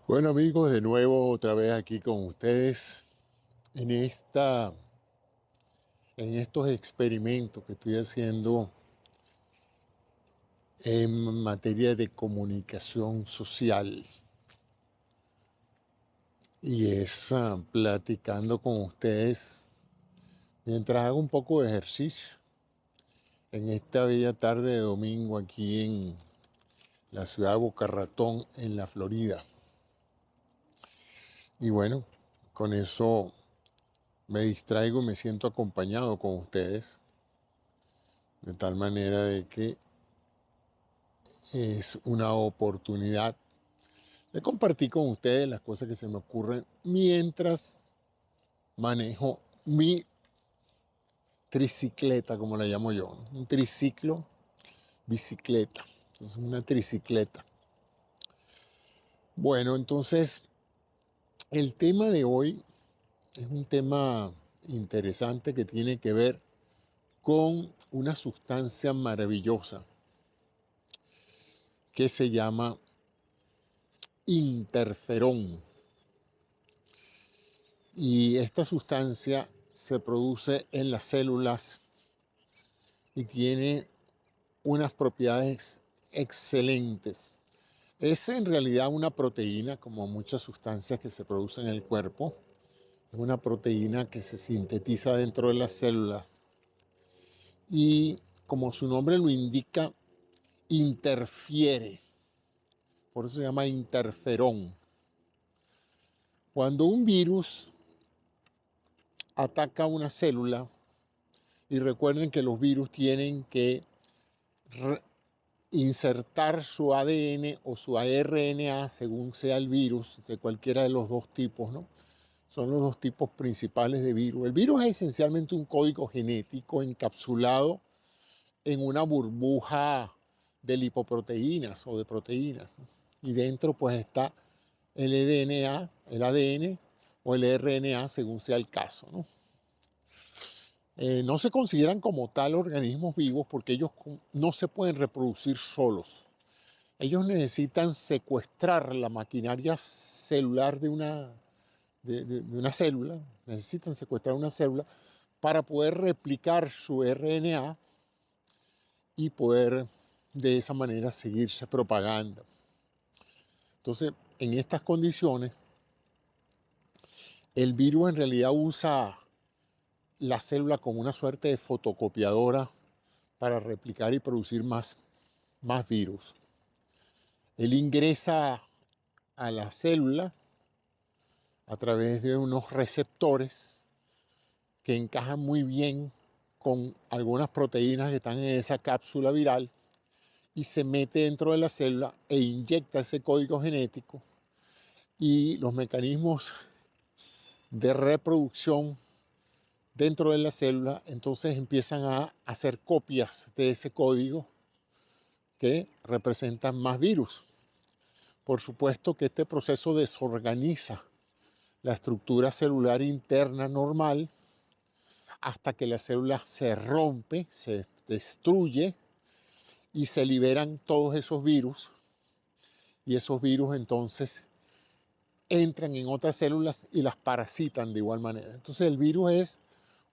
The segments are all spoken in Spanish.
Bueno amigos, de nuevo otra vez aquí con ustedes en en estos experimentos que estoy haciendo en materia de comunicación social y es platicando con ustedes mientras hago un poco de ejercicio en esta bella tarde de domingo aquí en la ciudad de Boca Ratón en la Florida. Y bueno, con eso me distraigo y me siento acompañado con ustedes, de tal manera de que es una oportunidad de compartir con ustedes las cosas que se me ocurren mientras manejo mi tricicleta, como la llamo yo, ¿no? Un triciclo, bicicleta. Entonces, una tricicleta. Bueno, entonces, el tema de hoy es un tema interesante que tiene que ver con una sustancia maravillosa que se llama interferón. Y esta sustancia se produce en las células y tiene unas propiedades excelentes. Es en realidad una proteína, como muchas sustancias que se producen en el cuerpo. Es una proteína que se sintetiza dentro de las células y, como su nombre lo indica, interfiere. Por eso se llama interferón. Cuando un virus ataca una célula, y recuerden que los virus tienen que insertar su ADN o su ARNA, según sea el virus, de cualquiera de los dos tipos, ¿no? Son los dos tipos principales de virus. El virus es esencialmente un código genético encapsulado en una burbuja de lipoproteínas o de proteínas, ¿no? Y dentro pues está el DNA, el ADN o el RNA, según sea el caso, ¿no? No se consideran como tal organismos vivos porque ellos no se pueden reproducir solos. Ellos necesitan secuestrar la maquinaria celular de una célula, necesitan secuestrar una célula para poder replicar su RNA y poder de esa manera seguirse propagando. Entonces, en estas condiciones, el virus en realidad usa la célula como una suerte de fotocopiadora para replicar y producir más virus. Él ingresa a la célula a través de unos receptores que encajan muy bien con algunas proteínas que están en esa cápsula viral y se mete dentro de la célula e inyecta ese código genético y los mecanismos de reproducción dentro de la célula entonces empiezan a hacer copias de ese código que representan más virus. Por supuesto que este proceso desorganiza la estructura celular interna normal hasta que la célula se rompe, se destruye y se liberan todos esos virus y esos virus entonces entran en otras células y las parasitan de igual manera. Entonces el virus es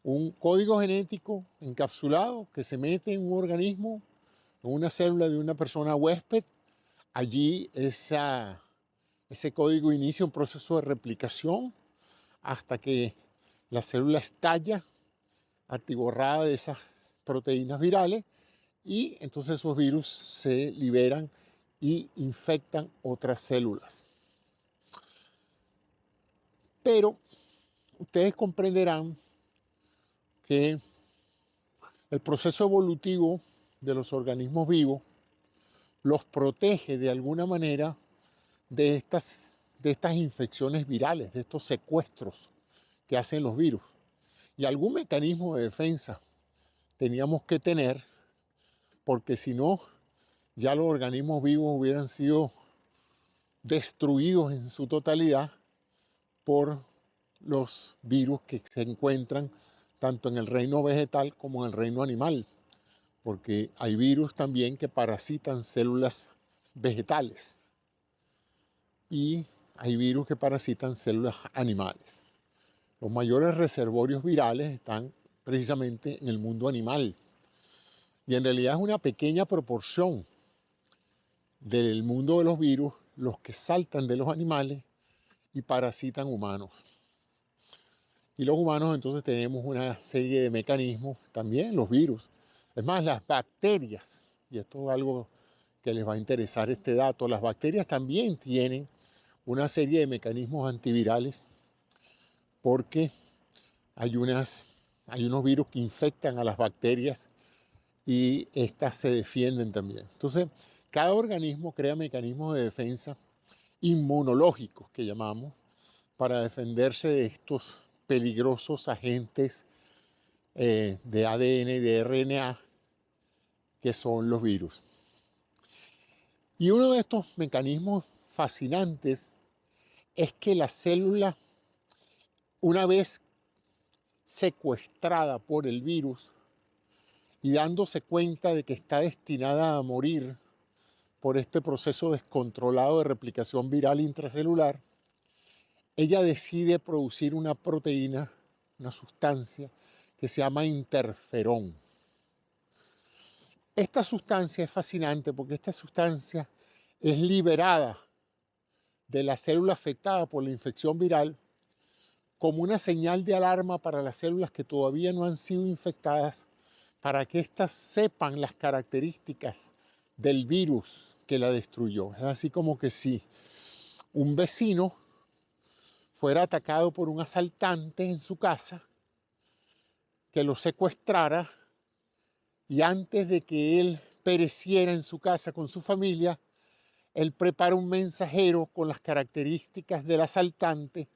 un código genético encapsulado que se mete en un organismo, en una célula de una persona huésped. Allí ese código inicia un proceso de replicación hasta que la célula estalla atiborrada de esas proteínas virales y entonces esos virus se liberan y infectan otras células. Pero ustedes comprenderán que el proceso evolutivo de los organismos vivos los protege de alguna manera de estas infecciones virales, de estos secuestros que hacen los virus. Y algún mecanismo de defensa teníamos que tener, porque si no, ya los organismos vivos hubieran sido destruidos en su totalidad por los virus que se encuentran tanto en el reino vegetal como en el reino animal, porque hay virus también que parasitan células vegetales. Y hay virus que parasitan células animales. Los mayores reservorios virales están precisamente en el mundo animal. Y en realidad es una pequeña proporción del mundo de los virus los que saltan de los animales y parasitan humanos. Y los humanos entonces tenemos una serie de mecanismos, también los virus. Es más, las bacterias, y esto es algo que les va a interesar este dato, las bacterias también tienen una serie de mecanismos antivirales porque hay unos virus que infectan a las bacterias y estas se defienden también. Entonces, cada organismo crea mecanismos de defensa inmunológicos que llamamos para defenderse de estos peligrosos agentes de ADN y de RNA que son los virus. Y uno de estos mecanismos fascinantes es que la célula, una vez secuestrada por el virus y dándose cuenta de que está destinada a morir por este proceso descontrolado de replicación viral intracelular, ella decide producir una proteína, una sustancia que se llama interferón. Esta sustancia es fascinante porque esta sustancia es liberada de la célula afectada por la infección viral como una señal de alarma para las células que todavía no han sido infectadas, para que éstas sepan las características del virus que la destruyó. Es así como que si un vecino fuera atacado por un asaltante en su casa, que lo secuestrara y antes de que él pereciera en su casa con su familia, él prepara un mensajero con las características del asaltante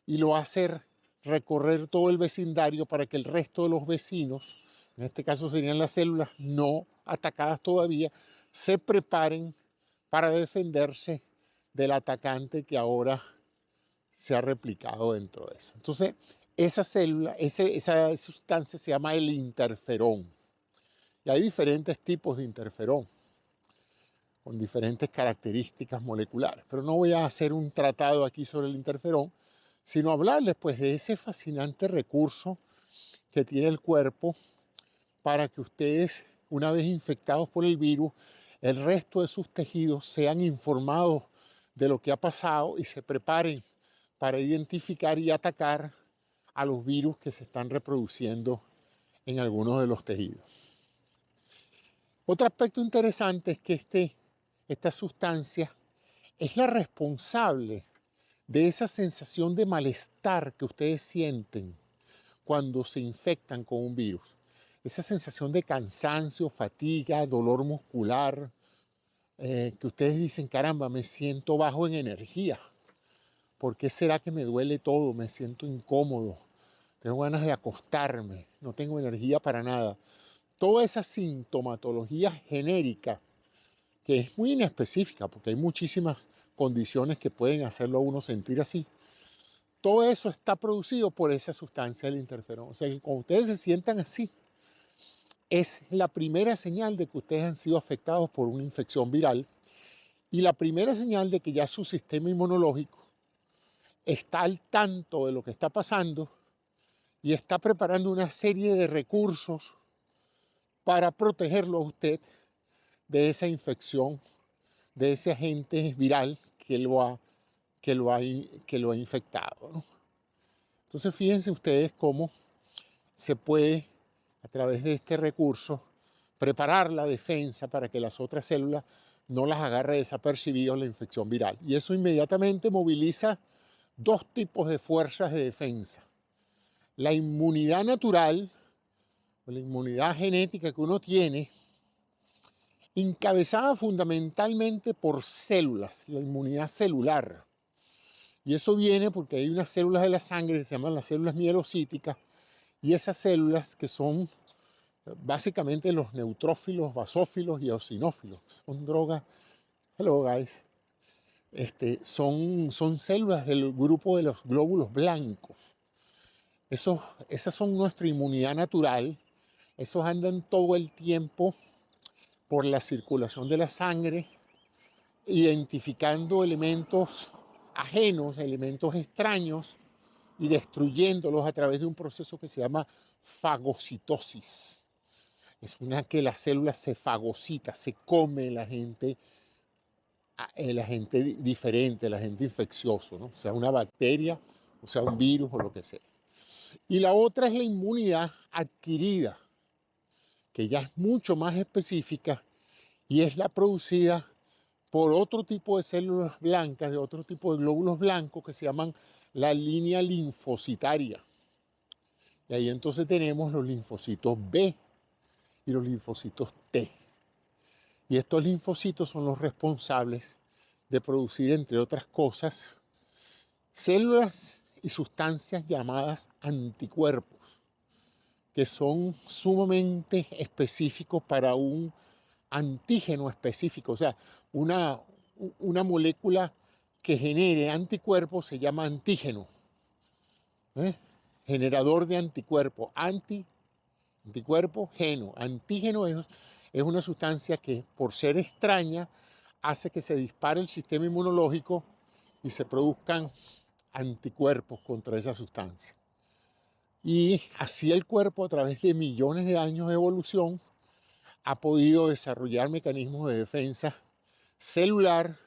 y lo hace recorrer todo el vecindario para que el resto de los vecinos, en este caso serían las células no atacadas todavía, se preparen para defenderse del atacante que ahora se ha replicado dentro de eso. Entonces, esa célula, esa sustancia se llama el interferón. Y hay diferentes tipos de interferón, con diferentes características moleculares. Pero no voy a hacer un tratado aquí sobre el interferón, sino hablarles pues de ese fascinante recurso que tiene el cuerpo para que ustedes, una vez infectados por el virus, el resto de sus tejidos sean informados de lo que ha pasado y se preparen para identificar y atacar a los virus que se están reproduciendo en algunos de los tejidos. Otro aspecto interesante es que esta sustancia es la responsable de esa sensación de malestar que ustedes sienten cuando se infectan con un virus. Esa sensación de cansancio, fatiga, dolor muscular, que ustedes dicen, caramba, me siento bajo en energía. ¿Por qué será que me duele todo? Me siento incómodo, tengo ganas de acostarme, no tengo energía para nada. Toda esa sintomatología genérica, que es muy inespecífica, porque hay muchísimas condiciones que pueden hacerlo a uno sentir así, todo eso está producido por esa sustancia del interferón. O sea que cuando ustedes se sientan así, es la primera señal de que ustedes han sido afectados por una infección viral y la primera señal de que ya su sistema inmunológico está al tanto de lo que está pasando y está preparando una serie de recursos para protegerlo a usted de esa infección, de ese agente viral que lo ha infectado, ¿no? Entonces fíjense ustedes cómo se puede, a través de este recurso, preparar la defensa para que las otras células no las agarre desapercibidas la infección viral. Y eso inmediatamente moviliza dos tipos de fuerzas de defensa. La inmunidad natural, o la inmunidad genética que uno tiene, encabezada fundamentalmente por células, la inmunidad celular. Y eso viene porque hay unas células de la sangre que se llaman las células mielocíticas, y esas células que son básicamente los neutrófilos, basófilos y eosinófilos. Son drogas, hello guys, son células del grupo de los glóbulos blancos. Esas son nuestra inmunidad natural. Esos andan todo el tiempo por la circulación de la sangre, identificando elementos ajenos, elementos extraños, y destruyéndolos a través de un proceso que se llama fagocitosis. Es una que la célula se fagocita, se come la gente diferente, la gente infeccioso, ¿no? O sea, una bacteria, o sea, un virus o lo que sea. Y la otra es la inmunidad adquirida, que ya es mucho más específica y es la producida por otro tipo de células blancas, de otro tipo de glóbulos blancos que se llaman la línea linfocitaria. Y ahí entonces tenemos los linfocitos B y los linfocitos T. Y estos linfocitos son los responsables de producir, entre otras cosas, células y sustancias llamadas anticuerpos, que son sumamente específicos para un antígeno específico. O sea, una molécula que genere anticuerpos se llama antígeno, ¿eh? Generador de anticuerpos. Anticuerpo, geno. Antígeno es una sustancia que, por ser extraña, hace que se dispare el sistema inmunológico y se produzcan anticuerpos contra esa sustancia. Y así el cuerpo, a través de millones de años de evolución, ha podido desarrollar mecanismos de defensa celular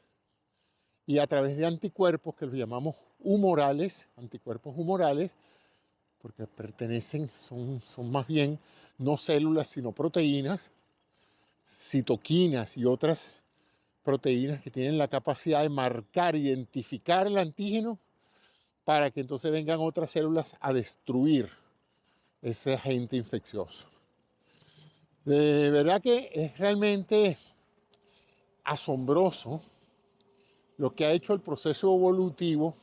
y a través de anticuerpos que los llamamos humorales, anticuerpos humorales, porque son más bien no células, sino proteínas, citoquinas y otras proteínas que tienen la capacidad de marcar, identificar el antígeno para que entonces vengan otras células a destruir ese agente infeccioso. De verdad que es realmente asombroso lo que ha hecho el proceso evolutivo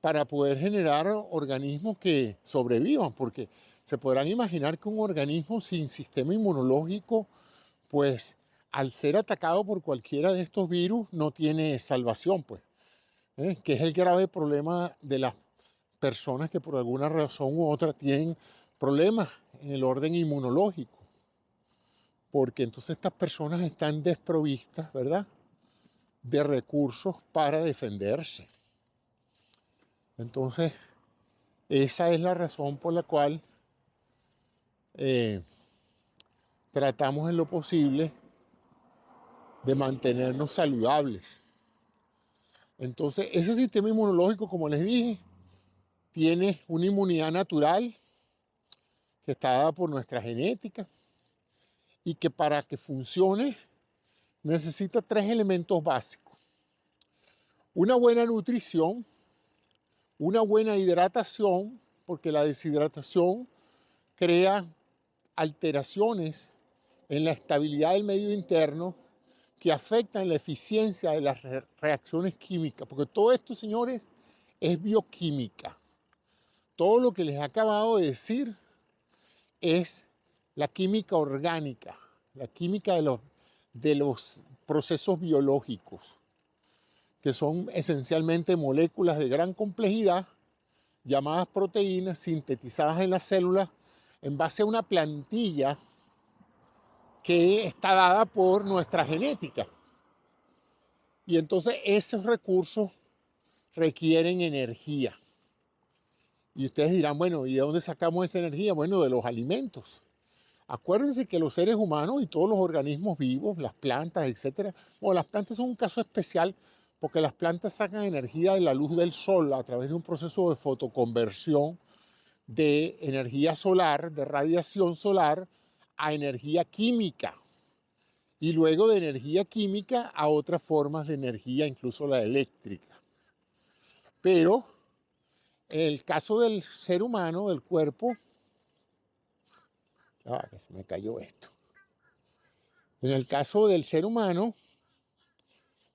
para poder generar organismos que sobrevivan, porque se podrán imaginar que un organismo sin sistema inmunológico, pues al ser atacado por cualquiera de estos virus, no tiene salvación, pues, que es el grave problema de las personas que por alguna razón u otra tienen problemas en el orden inmunológico, porque entonces estas personas están desprovistas, ¿verdad?, de recursos para defenderse. Entonces, esa es la razón por la cual tratamos en lo posible de mantenernos saludables. Entonces, ese sistema inmunológico, como les dije, tiene una inmunidad natural que está dada por nuestra genética y que para que funcione necesita tres elementos básicos. Una buena nutrición, una buena hidratación, porque la deshidratación crea alteraciones en la estabilidad del medio interno que afectan la eficiencia de las reacciones químicas, porque todo esto, señores, es bioquímica. Todo lo que les he acabado de decir es la química orgánica, la química de los procesos biológicos, que son esencialmente moléculas de gran complejidad, llamadas proteínas, sintetizadas en las células en base a una plantilla que está dada por nuestra genética. Y entonces esos recursos requieren energía. Y ustedes dirán, bueno, ¿y de dónde sacamos esa energía? Bueno, de los alimentos. Acuérdense que los seres humanos y todos los organismos vivos, las plantas, etcétera, bueno, las plantas son un caso especial porque las plantas sacan energía de la luz del sol a través de un proceso de fotoconversión de energía solar, de radiación solar, a energía química. Y luego de energía química a otras formas de energía, incluso la eléctrica. Pero en el caso del ser humano, del cuerpo, que se me cayó esto. En el caso del ser humano,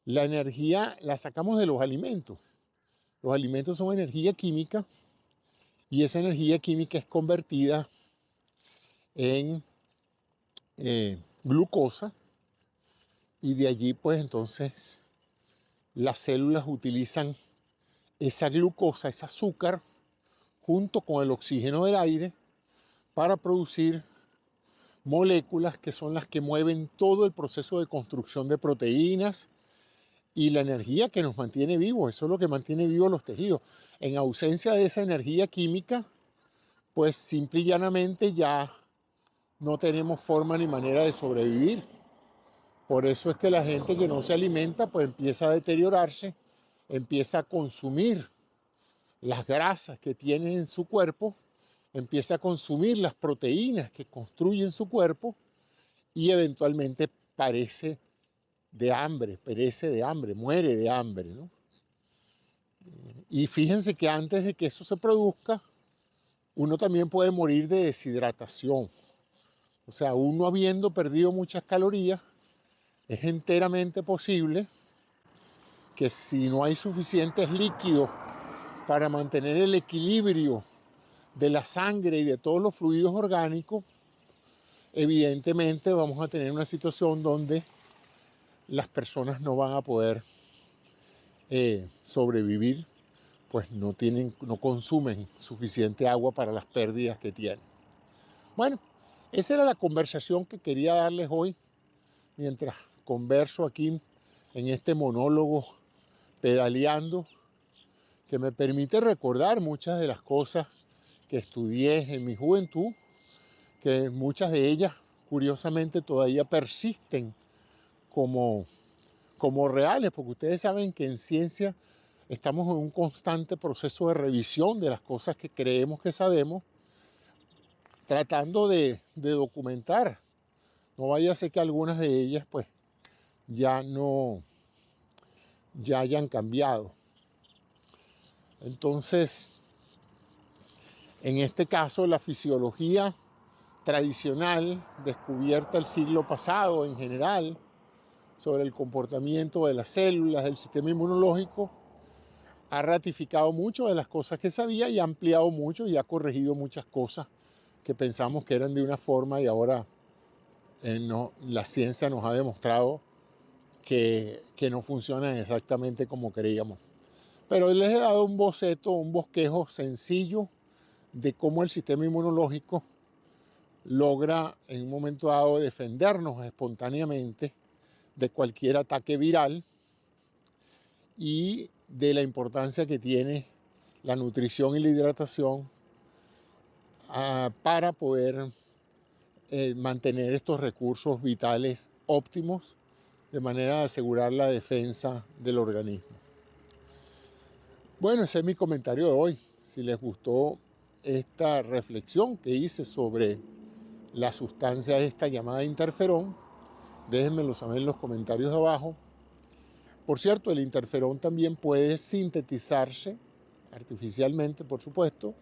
la energía la sacamos de los alimentos. Los alimentos son energía química y esa energía química es convertida en glucosa y de allí pues entonces las células utilizan esa glucosa, ese azúcar, junto con el oxígeno del aire para producir moléculas que son las que mueven todo el proceso de construcción de proteínas y la energía que nos mantiene vivos. Eso es lo que mantiene vivos los tejidos. En ausencia de esa energía química, pues simple y llanamente ya no tenemos forma ni manera de sobrevivir. Por eso es que la gente que no se alimenta, pues empieza a deteriorarse, empieza a consumir las grasas que tiene en su cuerpo, empieza a consumir las proteínas que construyen su cuerpo y eventualmente perece de hambre, muere de hambre, ¿no? Y fíjense que antes de que eso se produzca, uno también puede morir de deshidratación. O sea, uno habiendo perdido muchas calorías, es enteramente posible que si no hay suficientes líquidos para mantener el equilibrio de la sangre y de todos los fluidos orgánicos, evidentemente vamos a tener una situación donde las personas no van a poder sobrevivir, pues no consumen suficiente agua para las pérdidas que tienen. Bueno, esa era la conversación que quería darles hoy mientras converso aquí en este monólogo pedaleando, que me permite recordar muchas de las cosas que estudié en mi juventud, que muchas de ellas curiosamente todavía persisten como reales, porque ustedes saben que en ciencia estamos en un constante proceso de revisión de las cosas que creemos que sabemos, tratando de documentar. No vaya a ser que algunas de ellas pues ya hayan cambiado. Entonces, en este caso, la fisiología tradicional, descubierta el siglo pasado en general, sobre el comportamiento de las células, del sistema inmunológico, ha ratificado mucho de las cosas que sabía y ha ampliado mucho y ha corregido muchas cosas que pensamos que eran de una forma y ahora la ciencia nos ha demostrado que no funcionan exactamente como creíamos. Pero les he dado un boceto, un bosquejo sencillo de cómo el sistema inmunológico logra en un momento dado defendernos espontáneamente de cualquier ataque viral y de la importancia que tiene la nutrición y la hidratación para poder mantener estos recursos vitales óptimos de manera de asegurar la defensa del organismo. Bueno, ese es mi comentario de hoy. Si les gustó esta reflexión que hice sobre la sustancia esta llamada interferón, déjenmelo saber en los comentarios de abajo. Por cierto, el interferón también puede sintetizarse artificialmente, por supuesto,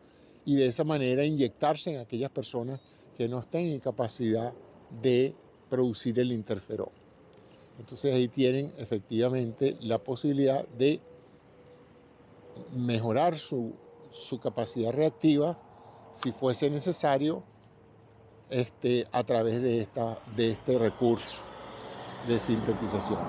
y de esa manera inyectarse en aquellas personas que no estén en capacidad de producir el interferón. Entonces ahí tienen efectivamente la posibilidad de mejorar su capacidad reactiva si fuese necesario a través de este recurso de sintetización.